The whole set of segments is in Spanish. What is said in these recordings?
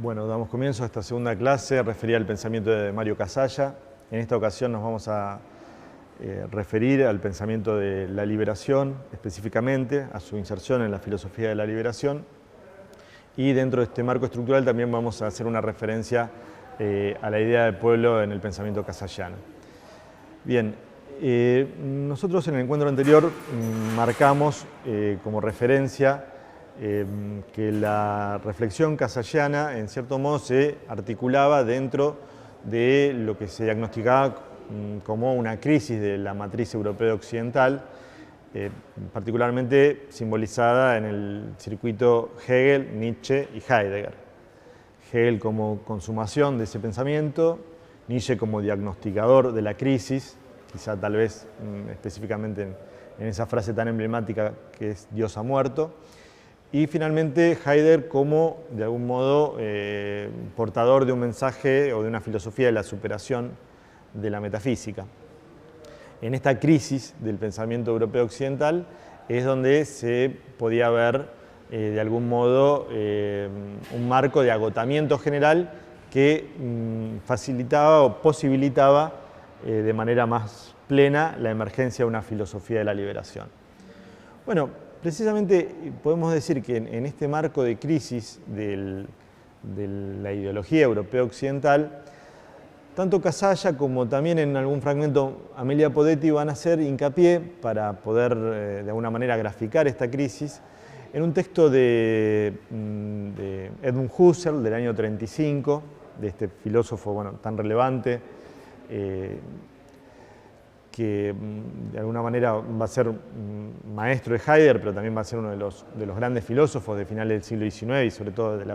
Bueno, damos comienzo a esta segunda clase referida al pensamiento de Mario Casalla. En esta ocasión nos vamos a referir al pensamiento de la liberación, específicamente a su inserción en la filosofía de la liberación. Y dentro de este marco estructural también vamos a hacer una referencia a la idea del pueblo en el pensamiento casallano. Bien, nosotros en el encuentro anterior marcamos como referencia que la reflexión casallana en cierto modo se articulaba dentro de lo que se diagnosticaba como una crisis de la matriz europea occidental, particularmente simbolizada en el circuito Hegel, Nietzsche y Heidegger. Hegel como consumación de ese pensamiento, Nietzsche como diagnosticador de la crisis, quizá tal vez específicamente en esa frase tan emblemática que es Dios ha muerto, y finalmente Heidegger como, de algún modo, portador de un mensaje o de una filosofía de la superación de la metafísica. En esta crisis del pensamiento europeo occidental es donde se podía ver, de algún modo, un marco de agotamiento general que facilitaba o posibilitaba de manera más plena la emergencia de una filosofía de la liberación. Bueno, precisamente podemos decir que en este marco de crisis de la ideología europea occidental, tanto Casalla como también en algún fragmento Amelia Podetti van a hacer hincapié para poder de alguna manera graficar esta crisis en un texto de Edmund Husserl del año 35, de este filósofo tan relevante, que de alguna manera va a ser maestro de Heidegger, pero también va a ser uno de los grandes filósofos de finales del siglo XIX y sobre todo de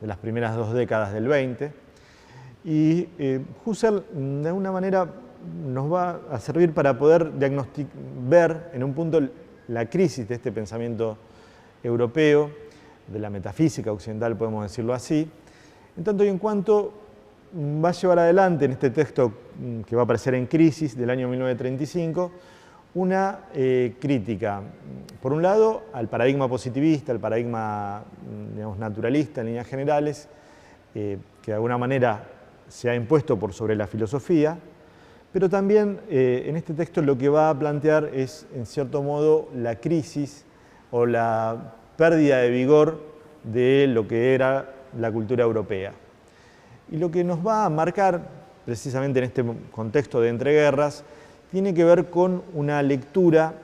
las primeras 2 décadas del XX. Y Husserl de alguna manera nos va a servir para poder ver en un punto la crisis de este pensamiento europeo, de la metafísica occidental, podemos decirlo así, en tanto y en cuanto va a llevar adelante en este texto que va a aparecer en Crisis del año 1935 una crítica, por un lado, al paradigma positivista, al paradigma naturalista en líneas generales, que de alguna manera se ha impuesto por sobre la filosofía, pero también en este texto lo que va a plantear es, en cierto modo, la crisis o la pérdida de vigor de lo que era la cultura europea. Y lo que nos va a marcar, precisamente en este contexto de entreguerras, tiene que ver con una lectura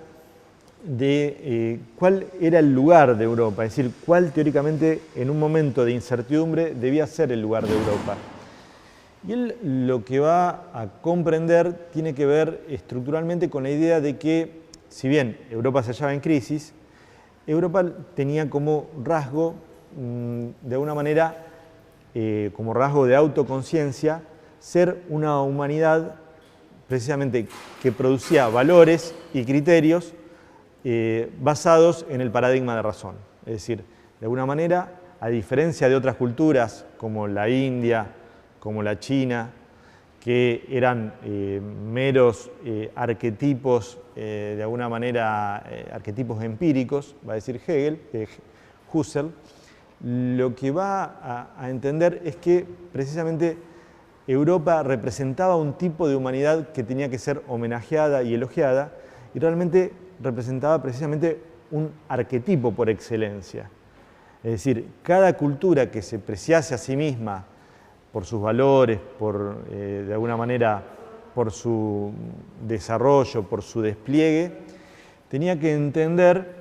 de cuál era el lugar de Europa, es decir, cuál teóricamente en un momento de incertidumbre debía ser el lugar de Europa. Y él lo que va a comprender tiene que ver estructuralmente con la idea de que, si bien Europa se hallaba en crisis, Europa tenía como rasgo, de alguna manera, como rasgo de autoconciencia, ser una humanidad precisamente que producía valores y criterios basados en el paradigma de razón. Es decir, de alguna manera, a diferencia de otras culturas como la India, como la China, que eran meros arquetipos, de alguna manera arquetipos empíricos, va a decir Husserl, lo que va a entender es que precisamente Europa representaba un tipo de humanidad que tenía que ser homenajeada y elogiada, y realmente representaba precisamente un arquetipo por excelencia. Es decir, cada cultura que se preciase a sí misma por sus valores, de alguna manera por su desarrollo, por su despliegue, tenía que entender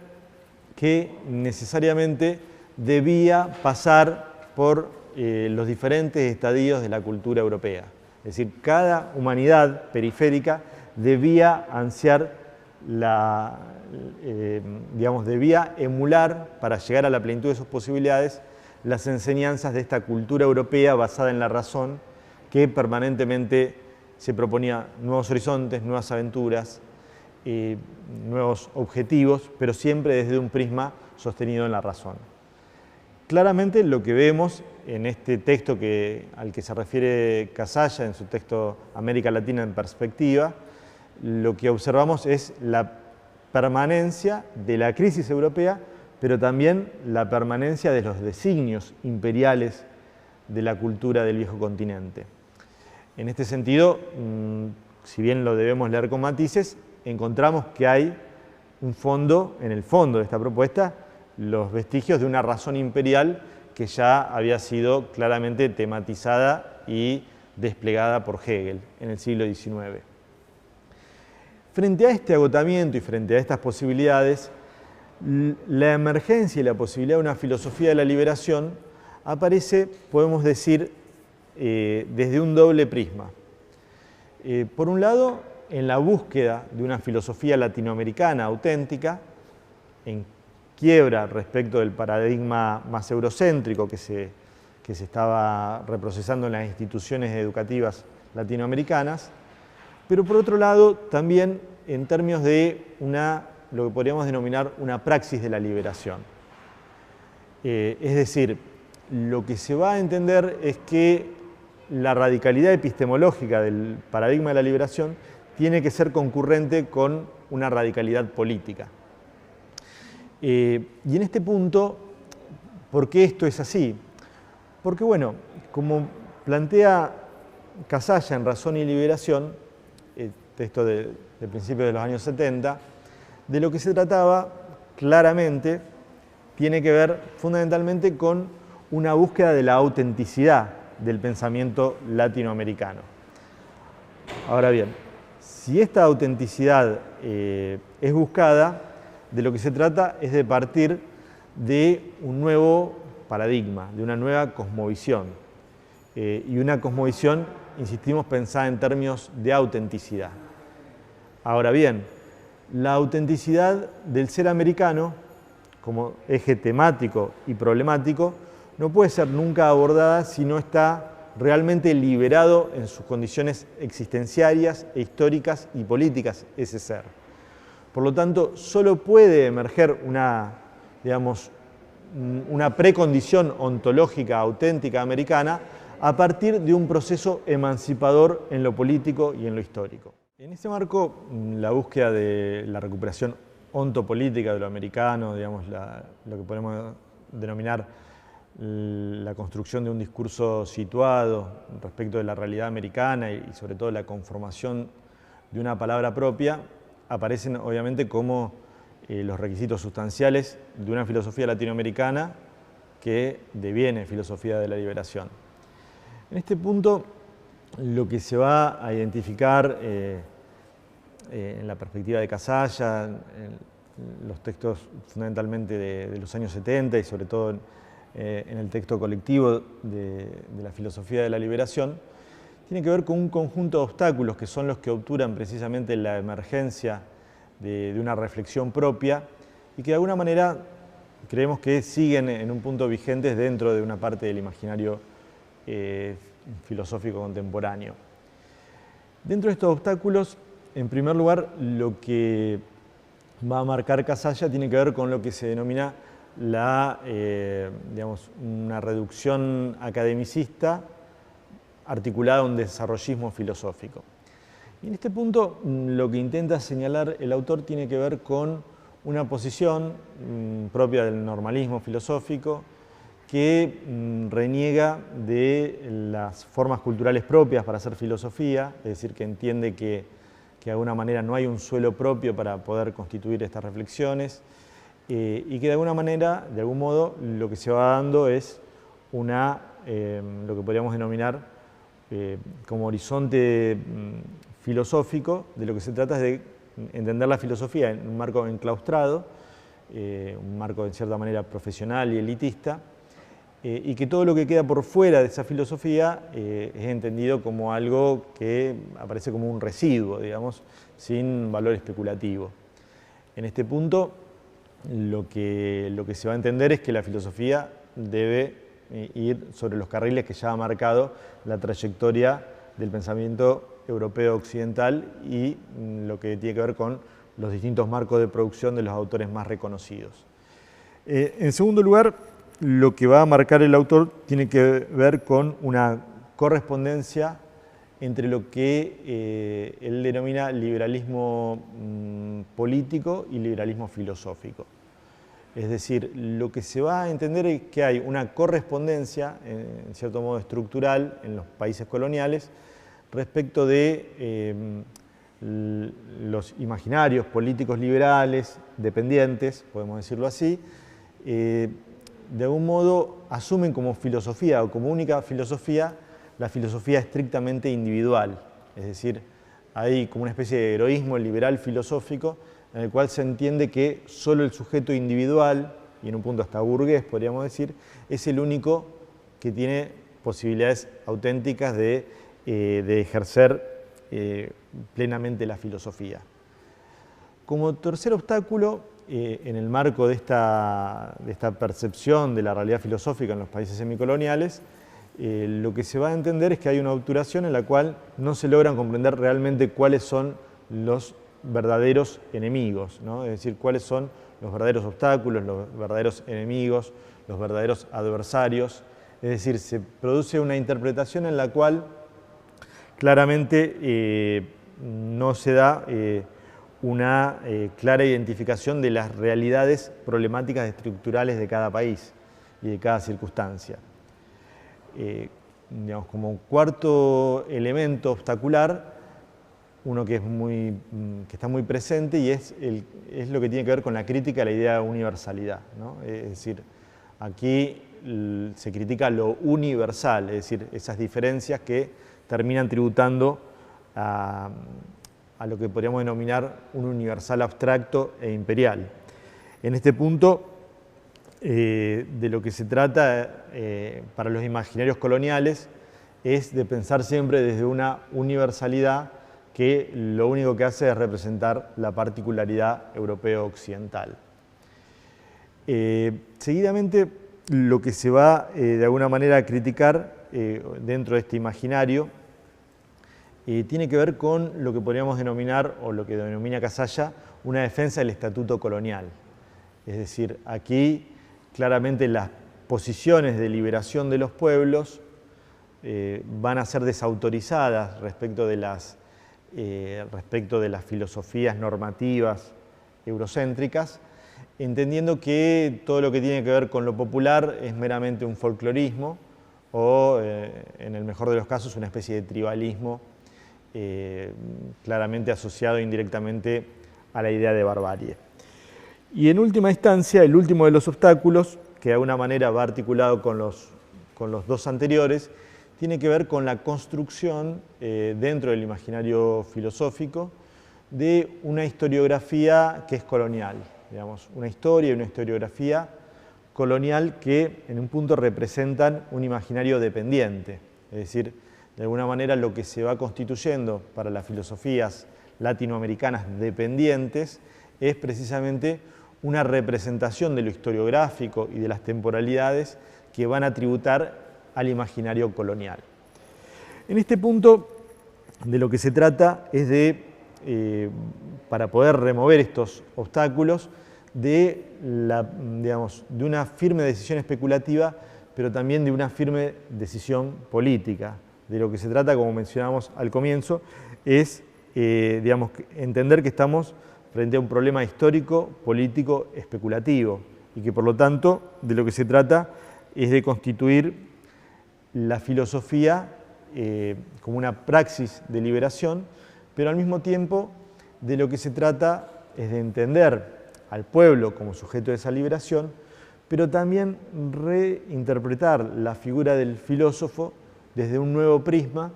que necesariamente debía pasar por los diferentes estadios de la cultura europea. Es decir, cada humanidad periférica debía ansiar, debía emular para llegar a la plenitud de sus posibilidades las enseñanzas de esta cultura europea basada en la razón, que permanentemente se proponía nuevos horizontes, nuevas aventuras, nuevos objetivos, pero siempre desde un prisma sostenido en la razón. Claramente lo que vemos en este texto al que se refiere Casalla, en su texto América Latina en perspectiva, lo que observamos es la permanencia de la crisis europea, pero también la permanencia de los designios imperiales de la cultura del viejo continente. En este sentido, si bien lo debemos leer con matices, encontramos que hay un fondo, en el fondo de esta propuesta, los vestigios de una razón imperial que ya había sido claramente tematizada y desplegada por Hegel en el siglo XIX. Frente a este agotamiento y frente a estas posibilidades, la emergencia y la posibilidad de una filosofía de la liberación aparece, podemos decir, desde un doble prisma. Por un lado, en la búsqueda de una filosofía latinoamericana auténtica, en quiebra respecto del paradigma más eurocéntrico que se estaba reprocesando en las instituciones educativas latinoamericanas, pero por otro lado también en términos de lo que podríamos denominar una praxis de la liberación. Es decir, lo que se va a entender es que la radicalidad epistemológica del paradigma de la liberación tiene que ser concurrente con una radicalidad política. Y en este punto, ¿por qué esto es así? Porque, bueno, como plantea Casalla en Razón y Liberación, texto de principios de los años 70, de lo que se trataba claramente tiene que ver fundamentalmente con una búsqueda de la autenticidad del pensamiento latinoamericano. Ahora bien, si esta autenticidad es buscada, de lo que se trata es de partir de un nuevo paradigma, de una nueva cosmovisión. Y una cosmovisión, insistimos, pensada en términos de autenticidad. Ahora bien, la autenticidad del ser americano, como eje temático y problemático, no puede ser nunca abordada si no está realmente liberado en sus condiciones existenciarias e históricas y políticas ese ser. Por lo tanto, solo puede emerger una precondición ontológica auténtica americana a partir de un proceso emancipador en lo político y en lo histórico. En ese marco, la búsqueda de la recuperación ontopolítica de lo americano, digamos, lo que podemos denominar la construcción de un discurso situado respecto de la realidad americana y sobre todo la conformación de una palabra propia, aparecen obviamente como los requisitos sustanciales de una filosofía latinoamericana que deviene filosofía de la liberación. En este punto, lo que se va a identificar en la perspectiva de Casalla, en los textos fundamentalmente de los años 70 y sobre todo en el texto colectivo de la filosofía de la liberación, tiene que ver con un conjunto de obstáculos que son los que obturan precisamente la emergencia de una reflexión propia y que de alguna manera creemos que siguen en un punto vigentes dentro de una parte del imaginario filosófico contemporáneo. Dentro de estos obstáculos, en primer lugar, lo que va a marcar Casalla tiene que ver con lo que se denomina una reducción academicista articulada a un desarrollismo filosófico. Y en este punto lo que intenta señalar el autor tiene que ver con una posición propia del normalismo filosófico que reniega de las formas culturales propias para hacer filosofía, es decir, que entiende que de alguna manera no hay un suelo propio para poder constituir estas reflexiones y que de alguna manera, de algún modo, lo que se va dando es lo que podríamos denominar como horizonte filosófico. De lo que se trata es de entender la filosofía en un marco enclaustrado, un marco en cierta manera profesional y elitista, y que todo lo que queda por fuera de esa filosofía es entendido como algo que aparece como un residuo, digamos, sin valor especulativo. En este punto, lo que se va a entender es que la filosofía debe ir sobre los carriles que ya ha marcado la trayectoria del pensamiento europeo occidental y lo que tiene que ver con los distintos marcos de producción de los autores más reconocidos. En segundo lugar, lo que va a marcar el autor tiene que ver con una correspondencia entre lo que él denomina liberalismo político y liberalismo filosófico. Es decir, lo que se va a entender es que hay una correspondencia, en cierto modo estructural, en los países coloniales respecto de los imaginarios políticos liberales, dependientes, podemos decirlo así, de algún modo asumen como filosofía o como única filosofía la filosofía estrictamente individual. Es decir, hay como una especie de heroísmo liberal filosófico en el cual se entiende que solo el sujeto individual, y en un punto hasta burgués podríamos decir, es el único que tiene posibilidades auténticas de ejercer plenamente la filosofía. Como tercer obstáculo, en el marco de esta percepción de la realidad filosófica en los países semicoloniales, lo que se va a entender es que hay una obturación en la cual no se logran comprender realmente cuáles son los verdaderos enemigos, ¿no? Es decir, cuáles son los verdaderos obstáculos, los verdaderos enemigos, los verdaderos adversarios. Es decir, se produce una interpretación en la cual claramente no se da una clara identificación de las realidades problemáticas estructurales de cada país y de cada circunstancia. Digamos, como cuarto elemento obstacular, uno que está muy presente y es lo que tiene que ver con la crítica a la idea de universalidad, ¿no? Es decir, aquí se critica lo universal, es decir, esas diferencias que terminan tributando a lo que podríamos denominar un universal abstracto e imperial. En este punto, de lo que se trata para los imaginarios coloniales es de pensar siempre desde una universalidad que lo único que hace es representar la particularidad europeo-occidental. Seguidamente, lo que se va de alguna manera a criticar dentro de este imaginario tiene que ver con lo que podríamos denominar, o lo que denomina Casalla, una defensa del estatuto colonial. Es decir, aquí claramente las posiciones de liberación de los pueblos van a ser desautorizadas respecto de las filosofías normativas eurocéntricas, entendiendo que todo lo que tiene que ver con lo popular es meramente un folclorismo o, en el mejor de los casos, una especie de tribalismo claramente asociado indirectamente a la idea de barbarie. Y en última instancia, el último de los obstáculos, que de alguna manera va articulado con los dos anteriores, tiene que ver con la construcción dentro del imaginario filosófico de una historiografía que es colonial, digamos, una historia y una historiografía colonial que en un punto representan un imaginario dependiente, es decir, de alguna manera lo que se va constituyendo para las filosofías latinoamericanas dependientes es precisamente una representación de lo historiográfico y de las temporalidades que van a tributar al imaginario colonial. En este punto, de lo que se trata es de, para poder remover estos obstáculos, de una firme decisión especulativa, pero también de una firme decisión política. De lo que se trata, como mencionamos al comienzo, es entender que estamos frente a un problema histórico, político, especulativo, y que por lo tanto de lo que se trata es de constituir la filosofía como una praxis de liberación, pero al mismo tiempo de lo que se trata es de entender al pueblo como sujeto de esa liberación, pero también reinterpretar la figura del filósofo desde un nuevo prisma,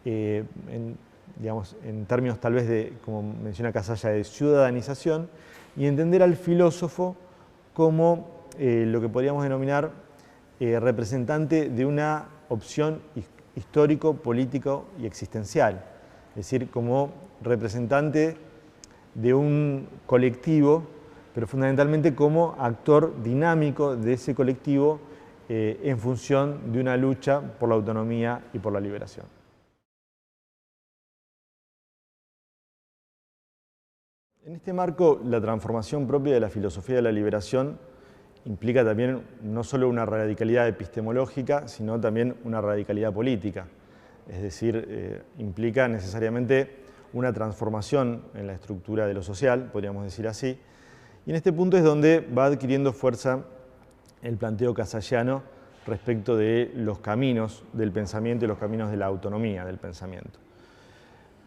en términos tal vez de, como menciona Casalla, de ciudadanización, y entender al filósofo como lo que podríamos denominar representante de una opción histórico, político y existencial, es decir, como representante de un colectivo, pero fundamentalmente como actor dinámico de ese colectivo en función de una lucha por la autonomía y por la liberación. En este marco, la transformación propia de la filosofía de la liberación implica también no solo una radicalidad epistemológica, sino también una radicalidad política. Es decir, implica necesariamente una transformación en la estructura de lo social, podríamos decir así, Y en este punto es donde va adquiriendo fuerza el planteo casallano respecto de los caminos del pensamiento y los caminos de la autonomía del pensamiento.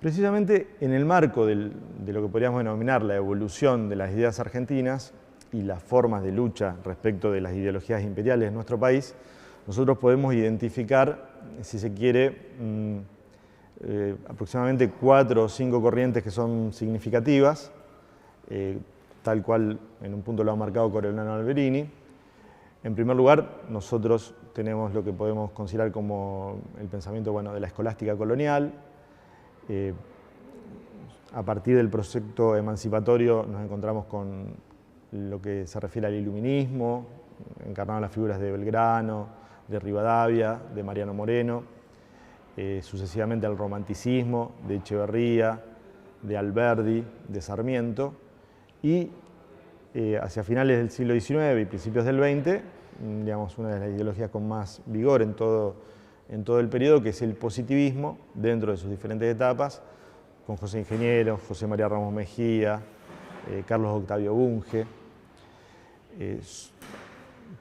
Precisamente en el marco de lo que podríamos denominar la evolución de las ideas argentinas y las formas de lucha respecto de las ideologías imperiales de nuestro país, nosotros podemos identificar, si se quiere, aproximadamente 4 o 5 corrientes que son significativas, tal cual en un punto lo ha marcado Coriolano Alberini. En primer lugar, nosotros tenemos lo que podemos considerar como el pensamiento de la escolástica colonial. A partir del proyecto emancipatorio nos encontramos con lo que se refiere al iluminismo, encarnado en las figuras de Belgrano, de Rivadavia, de Mariano Moreno, sucesivamente al romanticismo, de Echeverría, de Alberdi, de Sarmiento, y hacia finales del siglo XIX y principios del XX, digamos, una de las ideologías con más vigor en todo el periodo, que es el positivismo, dentro de sus diferentes etapas, con José Ingeniero, José María Ramos Mejía, Carlos Octavio Bunge.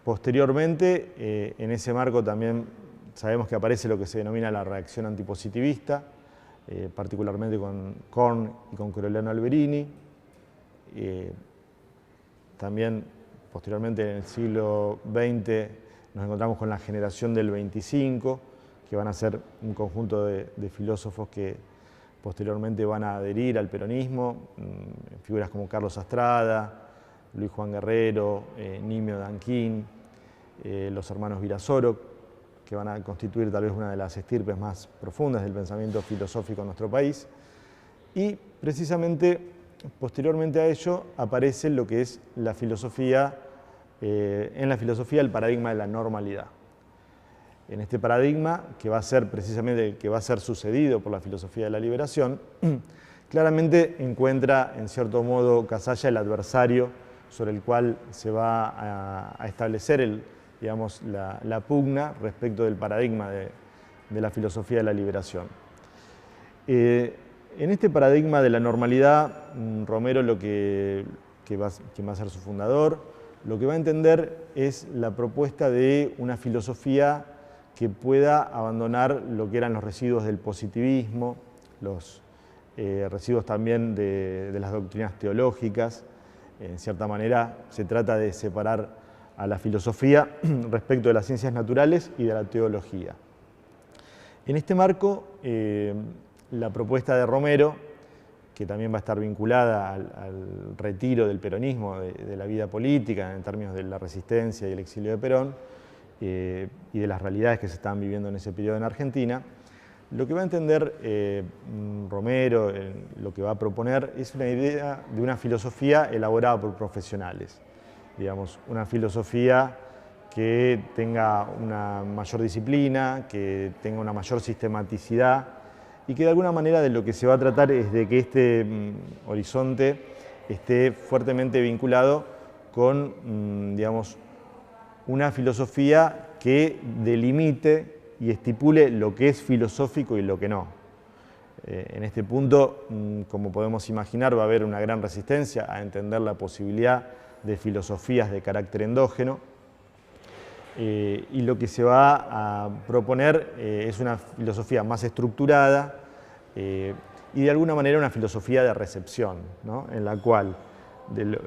Posteriormente, en ese marco también sabemos que aparece lo que se denomina la reacción antipositivista, particularmente con Korn y con Coriolano Alberini. También, posteriormente, en el siglo XX, nos encontramos con la generación del 25, que van a ser un conjunto de filósofos que posteriormente van a adherir al peronismo, figuras como Carlos Astrada, Luis Juan Guerrero, Nimio Danquín, los hermanos Virasoro, que van a constituir tal vez una de las estirpes más profundas del pensamiento filosófico en nuestro país. Y precisamente, posteriormente a ello, aparece lo que es la filosofía, en la filosofía el paradigma de la normalidad. En este paradigma, que va a ser precisamente que va a ser sucedido por la filosofía de la liberación, claramente encuentra, en cierto modo, Casalla el adversario sobre el cual se va a establecer la pugna respecto del paradigma de la filosofía de la liberación. En este paradigma de la normalidad, Romero, quien va a ser su fundador, lo que va a entender es la propuesta de una filosofía que pueda abandonar lo que eran los residuos del positivismo, los residuos también de las doctrinas teológicas. En cierta manera se trata de separar a la filosofía respecto de las ciencias naturales y de la teología. En este marco, la propuesta de Romero, que también va a estar vinculada al retiro del peronismo de la vida política en términos de la resistencia y el exilio de Perón, y de las realidades que se estaban viviendo en ese periodo en Argentina, lo que va a entender Romero, lo que va a proponer, es una idea de una filosofía elaborada por profesionales. Digamos, una filosofía que tenga una mayor disciplina, que tenga una mayor sistematicidad y que de alguna manera de lo que se va a tratar es de que este horizonte esté fuertemente vinculado con, digamos, una filosofía que delimite y estipule lo que es filosófico y lo que no. En este punto, como podemos imaginar, va a haber una gran resistencia a entender la posibilidad de filosofías de carácter endógeno, y lo que se va a proponer es una filosofía más estructurada y de alguna manera una filosofía de recepción, ¿no? En la cual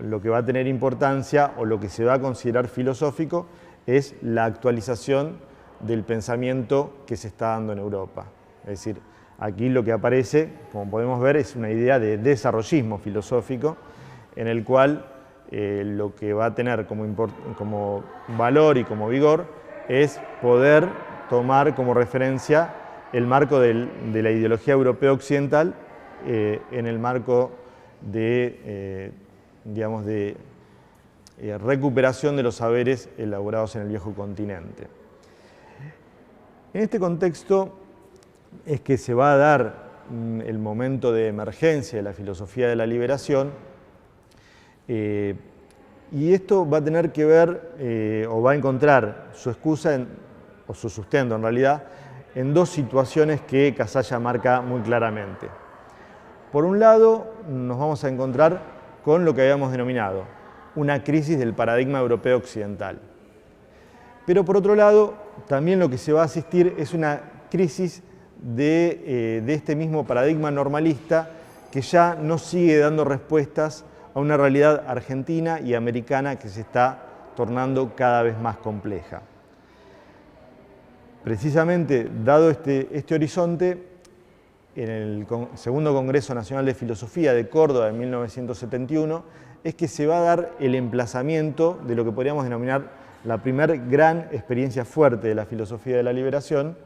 lo que va a tener importancia o lo que se va a considerar filosófico es la actualización del pensamiento que se está dando en Europa. Es decir, aquí lo que aparece, como podemos ver, es una idea de desarrollismo filosófico en el cual lo que va a tener como valor y como vigor es poder tomar como referencia el marco de la ideología europea occidental en el marco de recuperación de los saberes elaborados en el viejo continente. En este contexto es que se va a dar el momento de emergencia de la filosofía de la liberación, y esto va a tener que ver, o va a encontrar su excusa, o su sustento en realidad, en dos situaciones que Casalla marca muy claramente. Por un lado, nos vamos a encontrar con lo que habíamos denominado una crisis del paradigma europeo occidental. Pero por otro lado, también lo que se va a asistir es una crisis de este mismo paradigma normalista que ya no sigue dando respuestas a una realidad argentina y americana que se está tornando cada vez más compleja. Precisamente, dado este horizonte, en el Segundo Congreso Nacional de Filosofía de Córdoba de 1971, es que se va a dar el emplazamiento de lo que podríamos denominar la primera gran experiencia fuerte de la filosofía de la liberación,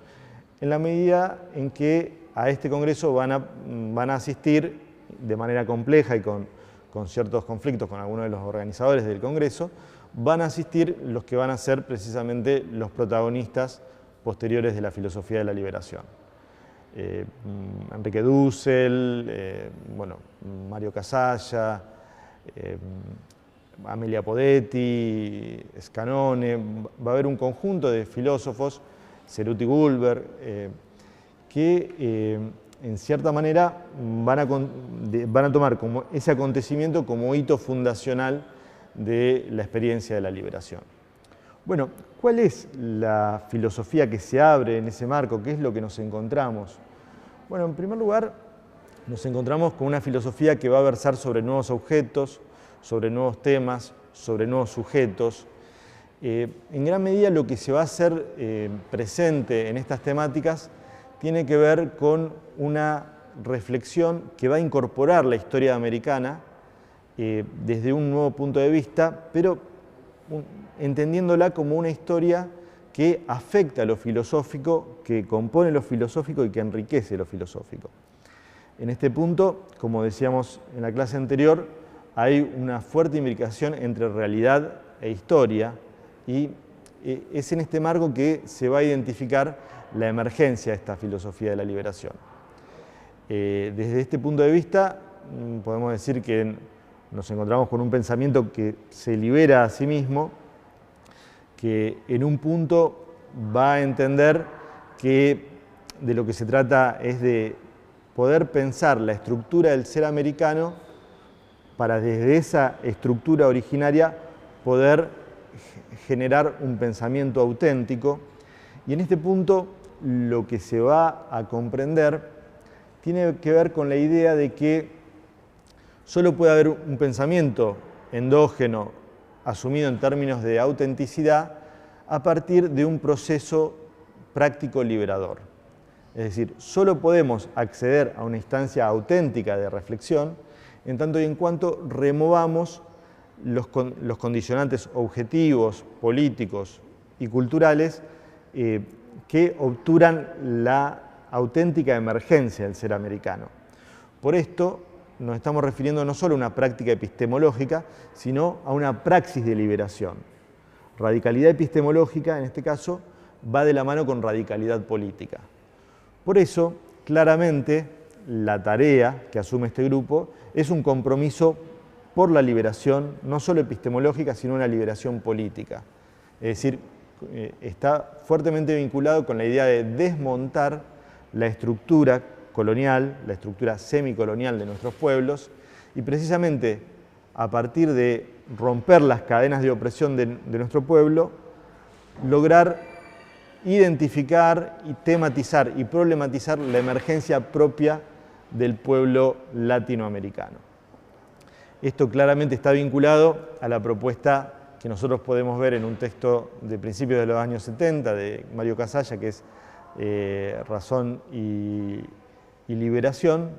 en la medida en que a este congreso van a asistir de manera compleja y con ciertos conflictos con algunos de los organizadores del congreso, van a asistir los que van a ser precisamente los protagonistas posteriores de la filosofía de la liberación. Enrique Dussel, Mario Casalla, Amelia Podetti, Scanone, va a haber un conjunto de filósofos, Ceruti Gulber, que en cierta manera van a tomar como ese acontecimiento como hito fundacional de la experiencia de la liberación. Bueno, ¿cuál es la filosofía que se abre en ese marco? ¿Qué es lo que nos encontramos? Bueno, en primer lugar, nos encontramos con una filosofía que va a versar sobre nuevos objetos, sobre nuevos temas, sobre nuevos sujetos. En gran medida lo que se va a hacer presente en estas temáticas tiene que ver con una reflexión que va a incorporar la historia americana desde un nuevo punto de vista, pero entendiéndola como una historia que afecta a lo filosófico, que compone lo filosófico y que enriquece lo filosófico. En este punto, como decíamos en la clase anterior, hay una fuerte imbricación entre realidad e historia, y es en este marco que se va a identificar la emergencia de esta filosofía de la liberación. Desde este punto de vista, podemos decir que nos encontramos con un pensamiento que se libera a sí mismo, que en un punto va a entender que de lo que se trata es de poder pensar la estructura del ser americano para desde esa estructura originaria poder generar un pensamiento auténtico. Y en este punto lo que se va a comprender tiene que ver con la idea de que solo puede haber un pensamiento endógeno asumido en términos de autenticidad a partir de un proceso práctico liberador. Es decir, solo podemos acceder a una instancia auténtica de reflexión en tanto y en cuanto removamos los condicionantes objetivos, políticos y culturales que obturan la auténtica emergencia del ser americano. Por esto nos estamos refiriendo no solo a una práctica epistemológica, sino a una praxis de liberación. Radicalidad epistemológica, en este caso, va de la mano con radicalidad política. Por eso, claramente, la tarea que asume este grupo es un compromiso por la liberación, no solo epistemológica, sino una liberación política. Es decir, está fuertemente vinculado con la idea de desmontar la estructura colonial, la estructura semicolonial de nuestros pueblos, y precisamente a partir de romper las cadenas de opresión de nuestro pueblo, lograr identificar y tematizar y problematizar la emergencia propia del pueblo latinoamericano. Esto claramente está vinculado a la propuesta que nosotros podemos ver en un texto de principios de los años 70 de Mario Casalla, que es Razón y Liberación,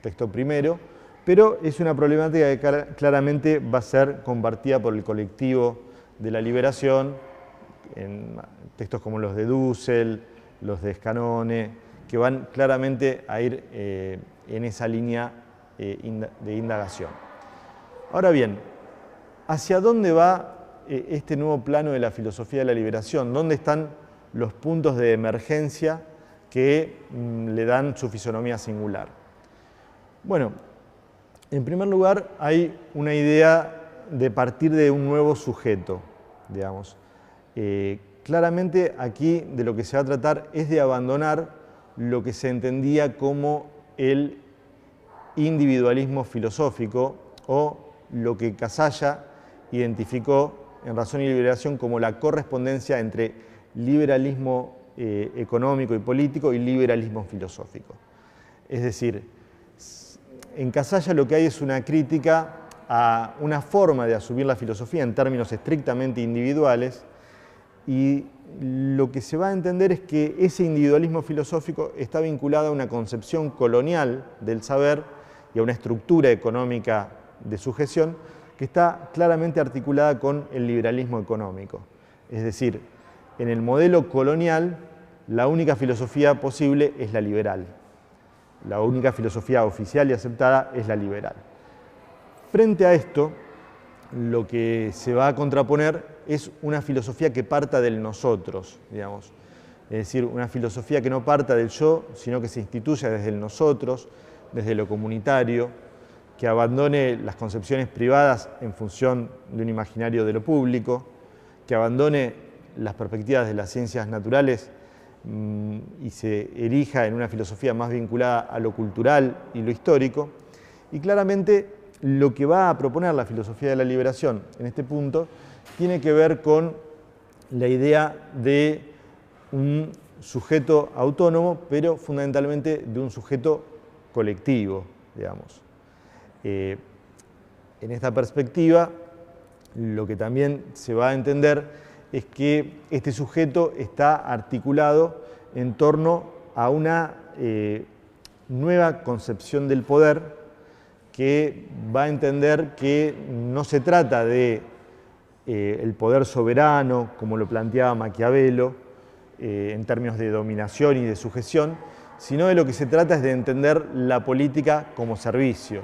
texto primero, pero es una problemática que claramente va a ser compartida por el colectivo de la liberación, en textos como los de Dussel, los de Scanone, que van claramente a ir en esa línea de indagación. Ahora bien, ¿hacia dónde va este nuevo plano de la filosofía de la liberación? ¿Dónde están los puntos de emergencia que le dan su fisonomía singular? Bueno, en primer lugar hay una idea de partir de un nuevo sujeto, digamos. Claramente aquí de lo que se va a tratar es de abandonar lo que se entendía como el individualismo filosófico o lo que Casalla identificó en Razón y Liberación como la correspondencia entre liberalismo económico y político y liberalismo filosófico. Es decir, en Casalla lo que hay es una crítica a una forma de asumir la filosofía en términos estrictamente individuales, y lo que se va a entender es que ese individualismo filosófico está vinculado a una concepción colonial del saber y a una estructura económica de sujeción que está claramente articulada con el liberalismo económico. Es decir, en el modelo colonial, la única filosofía posible es la liberal. La única filosofía oficial y aceptada es la liberal. Frente a esto, lo que se va a contraponer es una filosofía que parta del nosotros, digamos. Es decir, una filosofía que no parta del yo, sino que se instituya desde el nosotros, desde lo comunitario, que abandone las concepciones privadas en función de un imaginario de lo público, que abandone las perspectivas de las ciencias naturales y se erija en una filosofía más vinculada a lo cultural y lo histórico. Y claramente lo que va a proponer la filosofía de la liberación en este punto tiene que ver con la idea de un sujeto autónomo, pero fundamentalmente de un sujeto colectivo, digamos. En esta perspectiva, lo que también se va a entender es que este sujeto está articulado en torno a una nueva concepción del poder que va a entender que no se trata de el poder soberano, como lo planteaba Maquiavelo, en términos de dominación y de sujeción, sino de lo que se trata es de entender la política como servicio,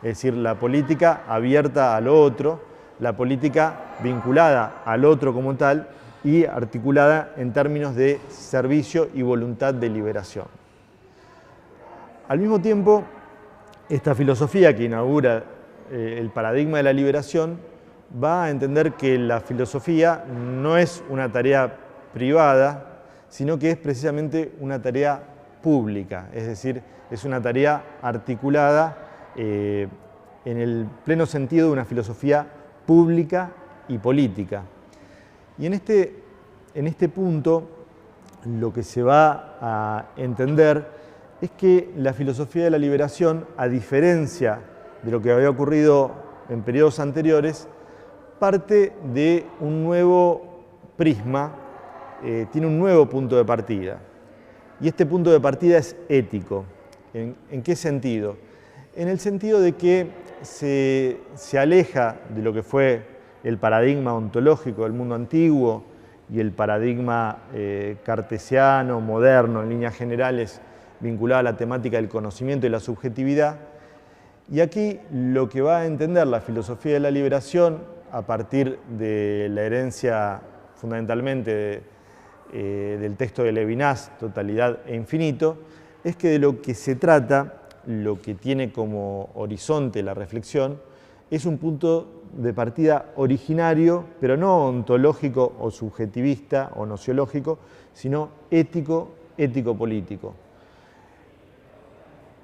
es decir, la política abierta al otro, la política vinculada al otro como tal y articulada en términos de servicio y voluntad de liberación. Al mismo tiempo, esta filosofía que inaugura el paradigma de la liberación va a entender que la filosofía no es una tarea privada, sino que es precisamente una tarea pública, es decir, es una tarea articulada en el pleno sentido de una filosofía pública y política. Y en este punto lo que se va a entender es que la filosofía de la liberación, a diferencia de lo que había ocurrido en periodos anteriores, parte de un nuevo prisma, tiene un nuevo punto de partida. Y este punto de partida es ético. ¿En qué sentido? En el sentido de que se aleja de lo que fue el paradigma ontológico del mundo antiguo y el paradigma cartesiano, moderno, en líneas generales, vinculado a la temática del conocimiento y la subjetividad. Y aquí lo que va a entender la filosofía de la liberación, a partir de la herencia fundamentalmente del texto de Levinas, Totalidad e Infinito, es que de lo que se trata, lo que tiene como horizonte la reflexión, es un punto de partida originario, pero no ontológico o subjetivista o nociológico, sino ético, ético-político.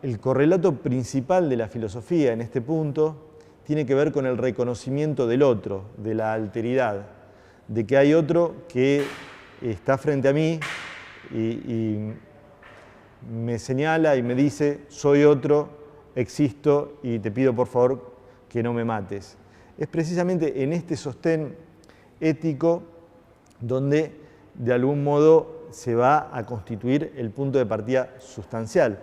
El correlato principal de la filosofía en este punto tiene que ver con el reconocimiento del otro, de la alteridad, de que hay otro que está frente a mí y me señala y me dice: soy otro, existo y te pido por favor que no me mates. Es precisamente en este sostén ético donde de algún modo se va a constituir el punto de partida sustancial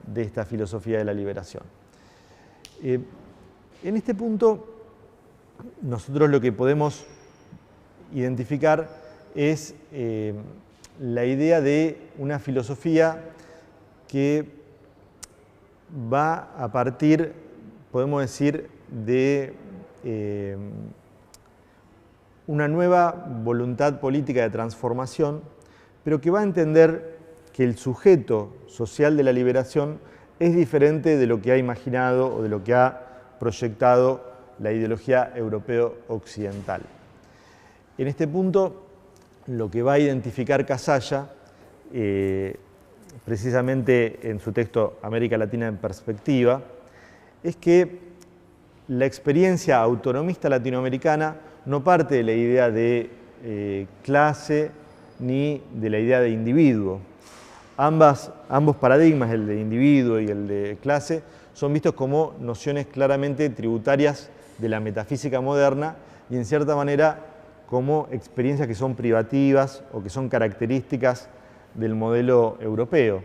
de esta filosofía de la liberación. En este punto nosotros lo que podemos identificar es la idea de una filosofía que va a partir, podemos decir, de una nueva voluntad política de transformación, pero que va a entender que el sujeto social de la liberación es diferente de lo que ha imaginado o de lo que ha proyectado la ideología europeo-occidental. En este punto, lo que va a identificar Casalla, precisamente en su texto América Latina en perspectiva, es que la experiencia autonomista latinoamericana no parte de la idea de clase ni de la idea de individuo. Ambos paradigmas, el de individuo y el de clase, son vistos como nociones claramente tributarias de la metafísica moderna y en cierta manera como experiencias que son privativas o que son características del modelo europeo.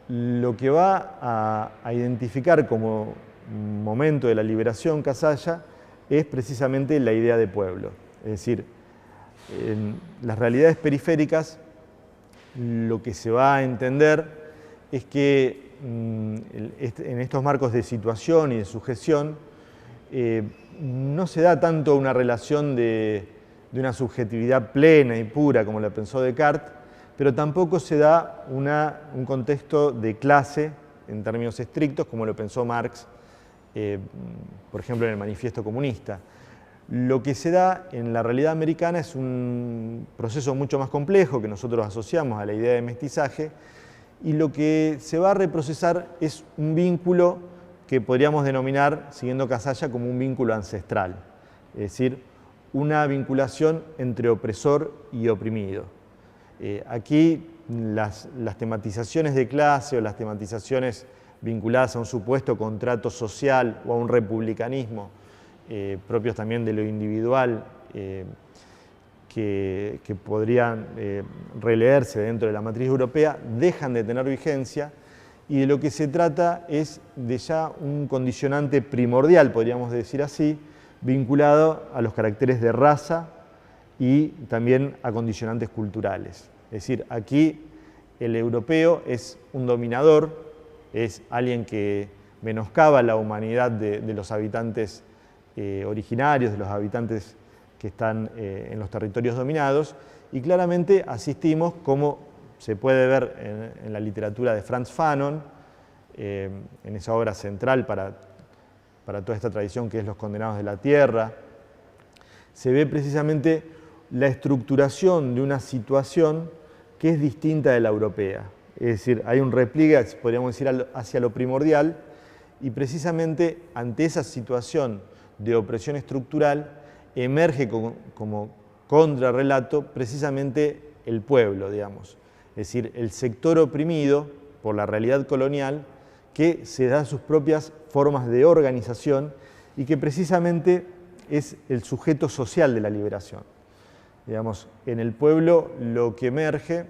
Lo que va a identificar como momento de la liberación Casalla es precisamente la idea de pueblo. Es decir, en las realidades periféricas lo que se va a entender es que en estos marcos de situación y de sujeción no se da tanto una relación de una subjetividad plena y pura como la pensó Descartes, pero tampoco se da un contexto de clase en términos estrictos como lo pensó Marx, por ejemplo en el Manifiesto Comunista. Lo que se da en la realidad americana es un proceso mucho más complejo que nosotros asociamos a la idea de mestizaje, y lo que se va a reprocesar es un vínculo que podríamos denominar, siguiendo Casalla, como un vínculo ancestral, es decir, una vinculación entre opresor y oprimido. Aquí las tematizaciones de clase o las tematizaciones vinculadas a un supuesto contrato social o a un republicanismo, propios también de lo individual, que podrían releerse dentro de la matriz europea, dejan de tener vigencia, y de lo que se trata es de ya un condicionante primordial, podríamos decir así, vinculado a los caracteres de raza y también a condicionantes culturales. Es decir, aquí el europeo es un dominador, es alguien que menoscaba la humanidad de los habitantes originarios, de los habitantes que están en los territorios dominados, y claramente asistimos, como se puede ver en la literatura de Frantz Fanon, en esa obra central para toda esta tradición que es Los Condenados de la Tierra, se ve precisamente la estructuración de una situación que es distinta de la europea. Es decir, hay un repliegue, podríamos decir, hacia lo primordial, y precisamente ante esa situación de opresión estructural emerge como contrarrelato precisamente el pueblo, digamos. Es decir, el sector oprimido por la realidad colonial que se da sus propias formas de organización y que precisamente es el sujeto social de la liberación. Digamos, en el pueblo lo que emerge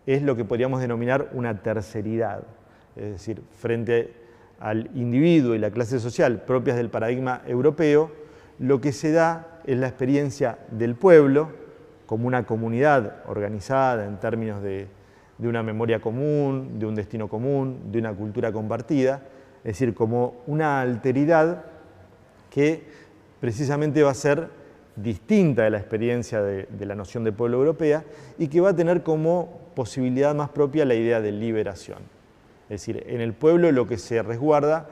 es lo que podríamos denominar una terceridad, es decir, frente al individuo y la clase social propias del paradigma europeo, lo que se da es la experiencia del pueblo como una comunidad organizada en términos de una memoria común, de un destino común, de una cultura compartida, es decir, como una alteridad que precisamente va a ser distinta de la experiencia de la noción de pueblo europea y que va a tener como posibilidad más propia la idea de liberación. Es decir, en el pueblo lo que se resguarda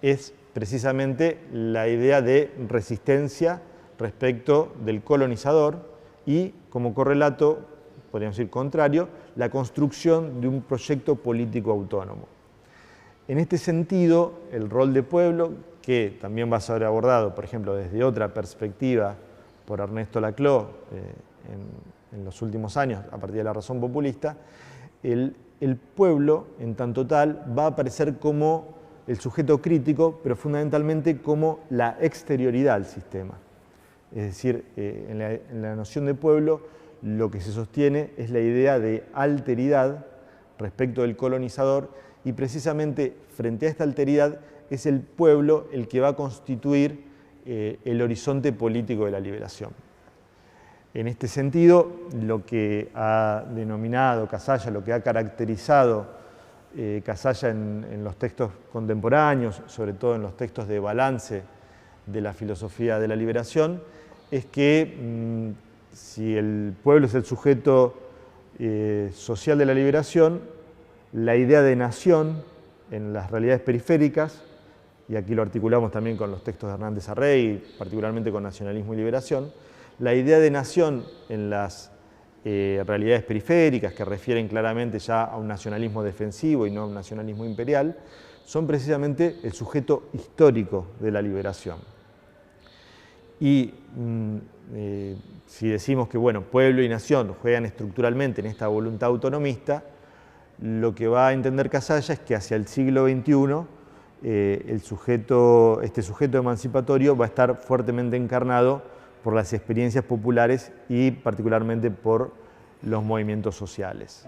es precisamente la idea de resistencia respecto del colonizador y, como correlato, podríamos decir contrario, la construcción de un proyecto político autónomo. En este sentido, el rol de pueblo, que también va a ser abordado, por ejemplo, desde otra perspectiva por Ernesto Laclau en los últimos años, a partir de la razón populista, el pueblo, en tanto tal, va a aparecer como el sujeto crítico, pero fundamentalmente como la exterioridad del sistema. Es decir, en la noción de pueblo, lo que se sostiene es la idea de alteridad respecto del colonizador, y precisamente frente a esta alteridad es el pueblo el que va a constituir el horizonte político de la liberación. En este sentido, lo que ha denominado Casalla, lo que ha caracterizado Casalla en los textos contemporáneos, sobre todo en los textos de balance de la filosofía de la liberación, es que si el pueblo es el sujeto social de la liberación, la idea de nación en las realidades periféricas, y aquí lo articulamos también con los textos de Hernández Arrey, particularmente con Nacionalismo y Liberación, la idea de nación en las realidades periféricas, que refieren claramente ya a un nacionalismo defensivo y no a un nacionalismo imperial, son precisamente el sujeto histórico de la liberación. Y si decimos que bueno, pueblo y nación juegan estructuralmente en esta voluntad autonomista, lo que va a entender Casalla es que hacia el siglo XXI este sujeto emancipatorio va a estar fuertemente encarnado por las experiencias populares y particularmente por los movimientos sociales.